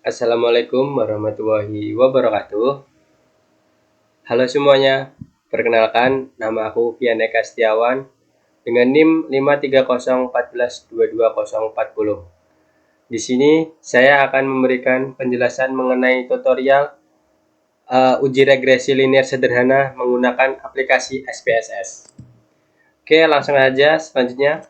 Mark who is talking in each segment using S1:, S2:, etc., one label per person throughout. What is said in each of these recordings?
S1: Assalamualaikum warahmatullahi wabarakatuh. Halo semuanya, perkenalkan nama aku Pianeka Setiawan dengan NIM 530142240. Di sini saya akan memberikan penjelasan mengenai tutorial uji regresi linear sederhana menggunakan aplikasi SPSS. Oke, langsung aja selanjutnya.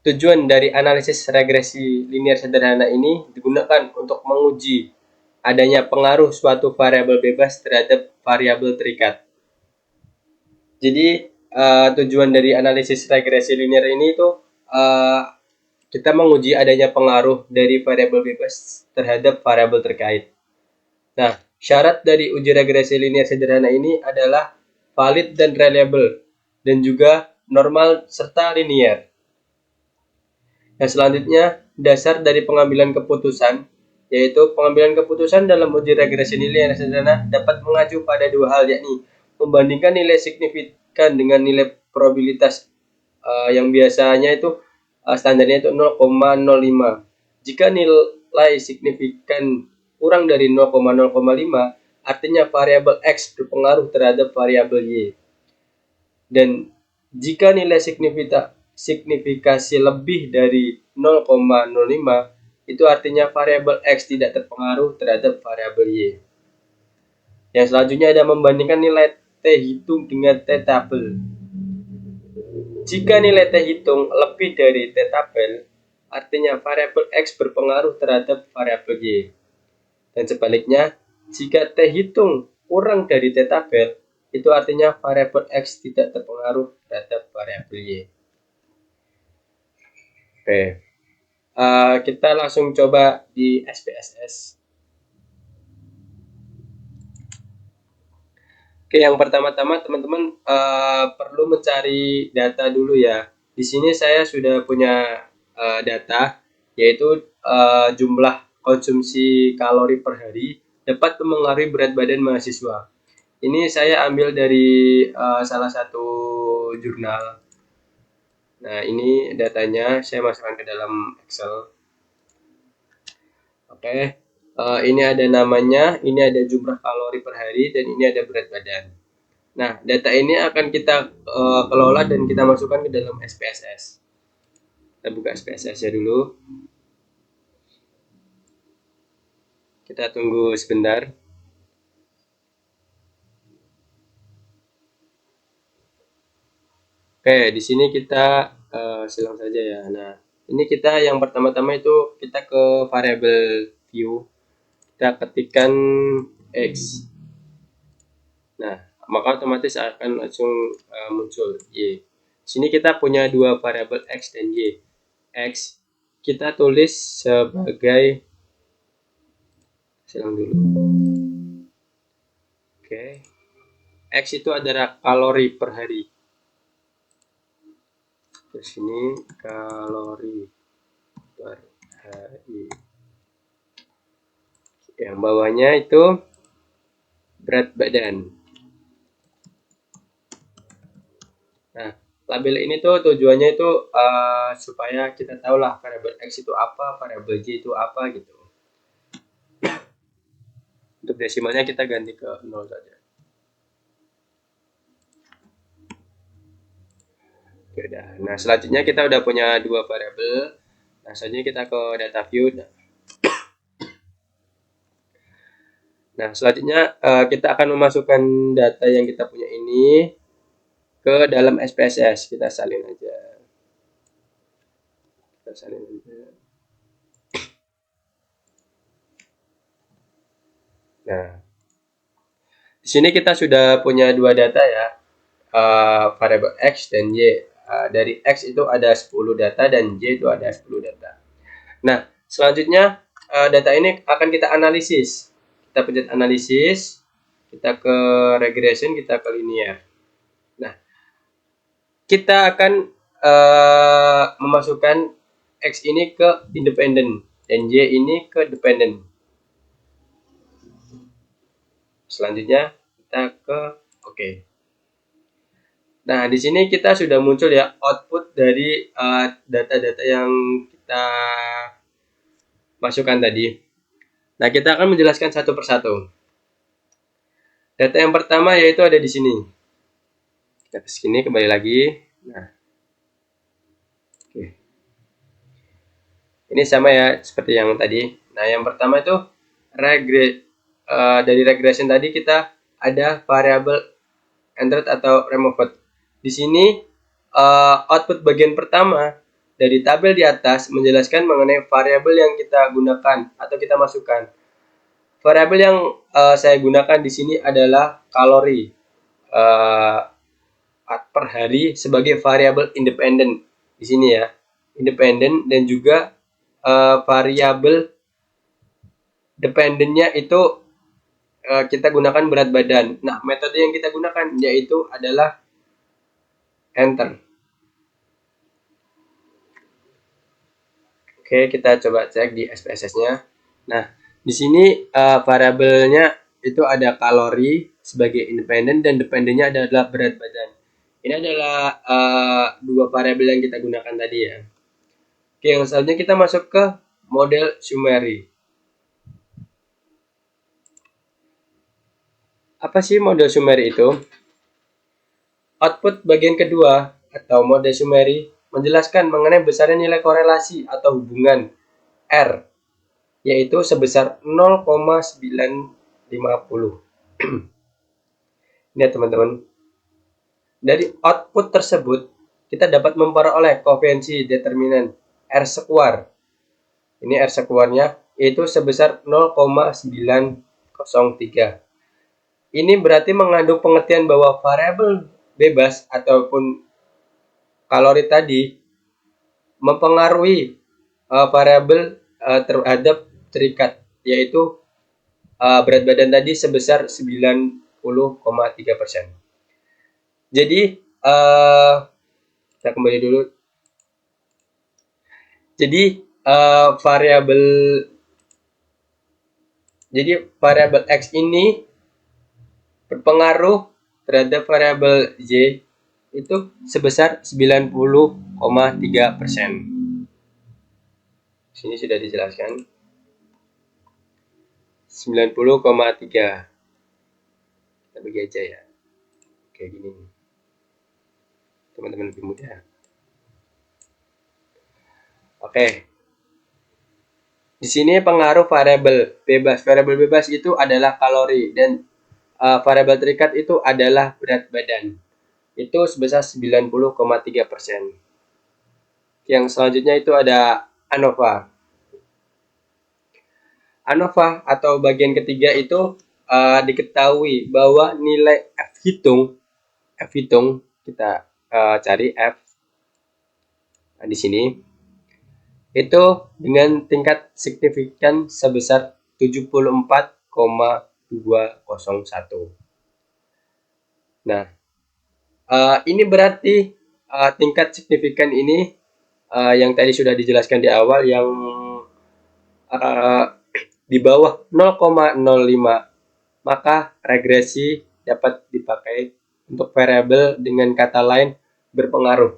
S1: Tujuan dari analisis regresi linear sederhana ini digunakan untuk menguji adanya pengaruh suatu variabel bebas terhadap variabel terikat. Jadi tujuan dari analisis regresi linear ini itu kita menguji adanya pengaruh dari variabel bebas terhadap variabel terkait. Nah, syarat dari uji regresi linear sederhana ini adalah valid dan reliable dan juga normal serta linear. Yang selanjutnya, dasar dari pengambilan keputusan, yaitu pengambilan keputusan dalam uji regresi linear sederhana dapat mengacu pada dua hal, yakni membandingkan nilai signifikan dengan nilai probabilitas yang biasanya itu standarnya itu 0,05. Jika nilai signifikan kurang dari 0,05, artinya variabel X berpengaruh terhadap variabel Y. Dan jika nilai signifikasi lebih dari 0,05, itu artinya variabel X tidak terpengaruh terhadap variabel Y. Yang selanjutnya ada membandingkan nilai T hitung dengan T tabel. Jika nilai T hitung lebih dari T tabel, artinya variabel X berpengaruh terhadap variabel Y. Dan sebaliknya, jika T hitung kurang dari T tabel, itu artinya variabel X tidak terpengaruh terhadap variabel Y. Oke, kita langsung coba di SPSS. Oke, yang pertama-tama teman-teman perlu mencari data dulu ya. Di sini saya sudah punya data, yaitu jumlah konsumsi kalori per hari dapat mempengaruhi berat badan mahasiswa. Ini saya ambil dari salah satu jurnal. Nah, ini datanya saya masukkan ke dalam Excel. Oke, ini ada namanya, ini ada jumlah kalori per hari, dan ini ada berat badan. Nah, data ini akan kita kelola dan kita masukkan ke dalam SPSS. Kita buka SPSS ya dulu. Kita tunggu sebentar. Oke, di sini kita silang saja ya. Nah, ini kita yang pertama-tama itu kita ke variable view. Kita ketikkan X. Nah, maka otomatis akan langsung muncul Y. Di sini kita punya dua variabel X dan Y. X kita tulis sebagai, silang dulu. Oke. X itu adalah kalori per hari. Terus ini kalori per hari. Yang bawahnya itu berat badan. Nah, label ini tuh tujuannya itu supaya kita tahu lah variabel X itu apa, variabel Y itu apa gitu. Untuk desimalnya kita ganti ke 0 saja. Oke, udah. Nah, selanjutnya kita udah punya dua variabel. Nah, selanjutnya kita ke data view. Nah, selanjutnya kita akan memasukkan data yang kita punya ini ke dalam SPSS. Kita salin aja. Kita salin aja. Nah, di sini kita sudah punya dua data ya, variabel X dan Y. Dari X itu ada 10 data dan Y itu ada 10 data. Nah, selanjutnya data ini akan kita analisis. Kita pencet analisis, kita ke regression, kita ke linear. Nah, kita akan memasukkan X ini ke independen dan Y ini ke dependent. Selanjutnya kita ke oke. Nah, di sini kita sudah muncul ya output dari data-data yang kita masukan tadi. Nah, kita akan menjelaskan satu persatu. Data yang pertama yaitu ada di sini. Kita ke sini kembali lagi. Nah, oke. Ini sama ya seperti yang tadi. Nah, yang pertama itu dari regression tadi kita ada variabel entered atau removed. Di sini output bagian pertama dari tabel di atas menjelaskan mengenai variabel yang kita gunakan atau kita masukkan. Variabel yang saya gunakan di sini adalah kalori per hari sebagai variabel independen di sini ya, independen, dan juga variabel dependennya itu kita gunakan berat badan. Nah, metode yang kita gunakan yaitu adalah enter. Oke, kita coba cek di SPSS-nya. Nah, di sini variabelnya itu ada kalori sebagai independen dan dependennya adalah berat badan. Ini adalah dua variabel yang kita gunakan tadi ya. Oke, yang selanjutnya kita masuk ke model summary. Apa sih model summary itu? Output bagian kedua atau model summary menjelaskan mengenai besarnya nilai korelasi atau hubungan R, yaitu sebesar 0,950. Ini ya teman-teman. Dari output tersebut, kita dapat memperoleh koefisien determinan R sekuar. Ini R sekuarnya yaitu sebesar 0,903. Ini berarti mengandung pengertian bahwa variabel bebas ataupun kalori tadi mempengaruhi variabel terhadap terikat, yaitu berat badan tadi sebesar 90,3%. Jadi kita kembali dulu. Jadi variabel X ini berpengaruh terhadap variabel Y itu sebesar 90,3%. Sini sudah dijelaskan. 90,3. Kita bagi aja ya. Kayak gini. Teman-teman lebih mudah. Oke. Di sini pengaruh variabel bebas. Variabel bebas itu adalah kalori dan variabel terikat itu adalah berat badan. Itu sebesar 90,3%. Yang selanjutnya itu ada ANOVA. ANOVA atau bagian ketiga itu diketahui bahwa nilai F hitung kita cari F di sini itu dengan tingkat signifikan sebesar 74,201. Nah, ini berarti tingkat signifikan ini yang tadi sudah dijelaskan di awal, yang di bawah 0,05, maka regresi dapat dipakai untuk variabel dengan kata lain berpengaruh.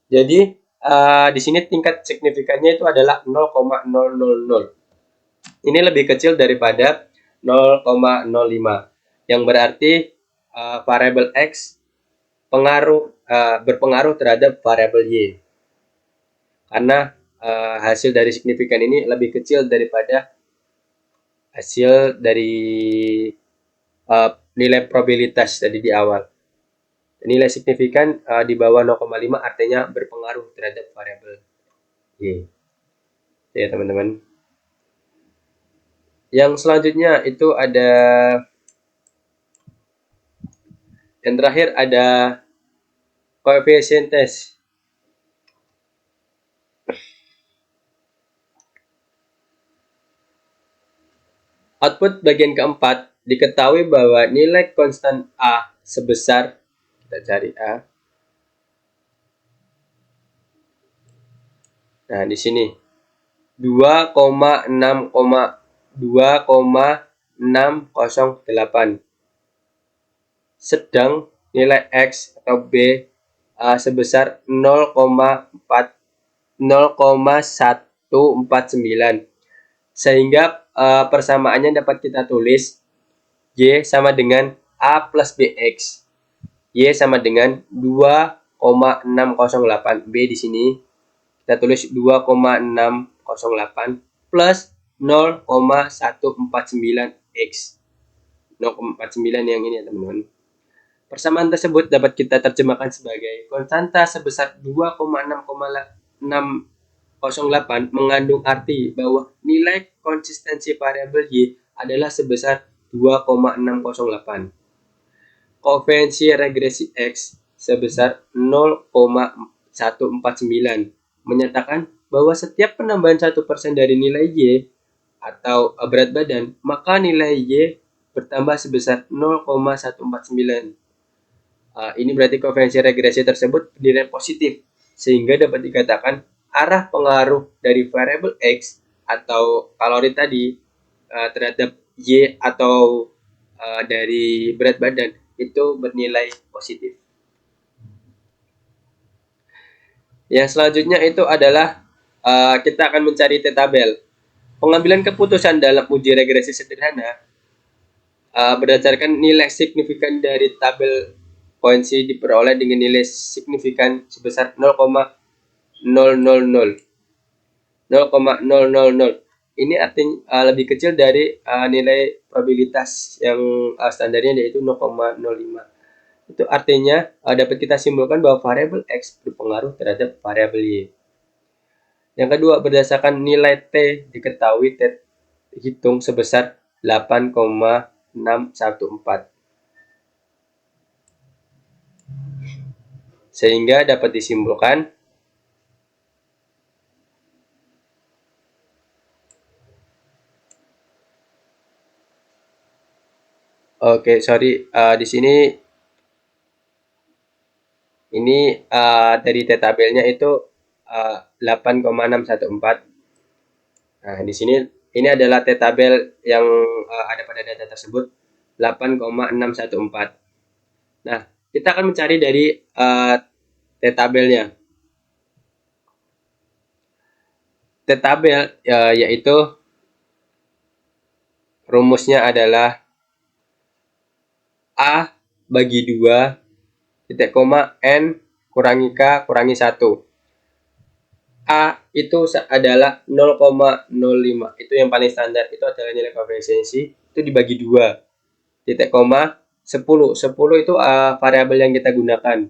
S1: Jadi di sini tingkat signifikannya itu adalah 0,000. Ini lebih kecil daripada 0,05, yang berarti variabel X berpengaruh terhadap variabel Y. Karena hasil dari signifikan ini lebih kecil daripada hasil dari nilai probabilitas tadi di awal. Nilai signifikan di bawah 0,5 artinya berpengaruh terhadap variabel Y. Ya teman-teman. Yang selanjutnya itu ada, yang terakhir ada koefisien tes. Output bagian keempat diketahui bahwa nilai konstan A sebesar, kita cari A. Nah, di sini 2,608. Sedang nilai X atau B sebesar 0,149. Sehingga persamaannya dapat kita tulis Y sama dengan A plus BX. Y sama dengan 2,608. B di sini kita tulis 2,608 plus 0,149X. 0,49 yang ini ya teman-teman. Persamaan tersebut dapat kita terjemahkan sebagai konstanta sebesar 2,608 mengandung arti bahwa nilai konsistensi variabel Y adalah sebesar 2,608. Koefisien regresi X sebesar 0,149 menyatakan bahwa setiap penambahan 1% dari nilai Y atau berat badan, maka nilai Y bertambah sebesar 0,149. Ini berarti koefisien regresi tersebut bernilai positif, sehingga dapat dikatakan arah pengaruh dari variabel X atau kalori tadi terhadap Y atau dari berat badan itu bernilai positif. Yang selanjutnya itu adalah kita akan mencari T-tabel. Pengambilan keputusan dalam uji regresi sederhana berdasarkan nilai signifikan dari tabel poin C diperoleh dengan nilai signifikan sebesar 0,000. Ini artinya lebih kecil dari nilai probabilitas yang standarnya yaitu 0,05. Itu artinya dapat kita simpulkan bahwa variabel X berpengaruh terhadap variabel Y. Yang kedua, berdasarkan nilai T diketahui T hitung sebesar 8,614. Sehingga dapat disimpulkan di sini ini dari T tabelnya itu 8,614. Nah, di sini ini adalah T tabel yang ada pada data tersebut 8,614. Nah, kita akan mencari dari T tabelnya. T tabel yaitu rumusnya adalah A bagi 2 titik koma N kurangi K kurangi 1. A itu adalah 0,05. Itu yang paling standar. Itu adalah nilai koefisiensi. Itu dibagi 2. Titik koma 10. 10 itu variabel yang kita gunakan.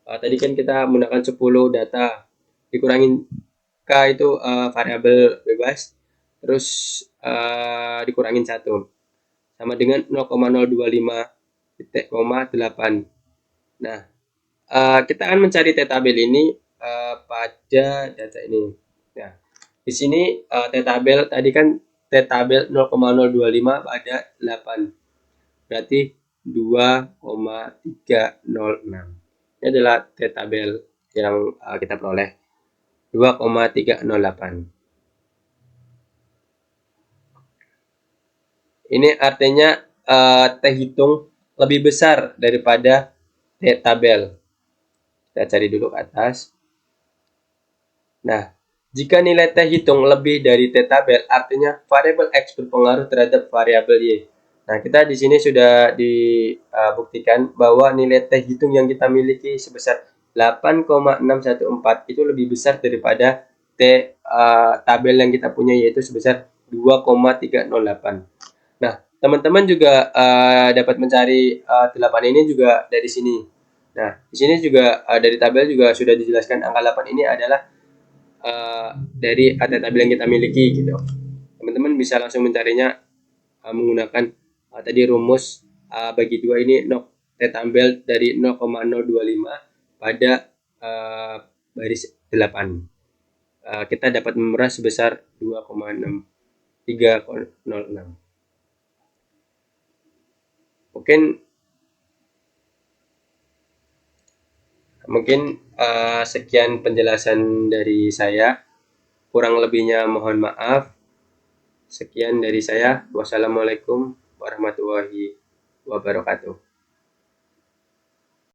S1: Tadi kan kita menggunakan 10 data. Dikurangin K itu variabel bebas. Terus dikurangin 1. Sama dengan 0,025 titik koma 8. Nah, kita akan mencari T tabel ini pada data ini. Nah, di sini T tabel tadi kan T tabel 0,025 pada 8. Berarti 2,306. Ini adalah T tabel yang kita peroleh. 2,308. Ini artinya T hitung lebih besar daripada T tabel. Kita cari dulu ke atas. Nah, jika nilai T hitung lebih dari T tabel, artinya variabel X berpengaruh terhadap variabel Y. Nah, kita di sini sudah dibuktikan bahwa nilai T hitung yang kita miliki sebesar 8,614 itu lebih besar daripada T tabel yang kita punya yaitu sebesar 2,308. Nah, teman-teman juga dapat mencari 8 ini juga dari sini. Nah, di sini juga dari tabel juga sudah dijelaskan angka 8 ini adalah dari tabel yang kita miliki gitu. Teman-teman bisa langsung mencarinya menggunakan tadi rumus bagi 2 ini T tabel dari 0,025 pada baris 8. Kita dapat memerah sebesar 2,6306. Mungkin sekian penjelasan dari saya. Kurang lebihnya mohon maaf. Sekian dari saya. Wassalamualaikum warahmatullahi wabarakatuh.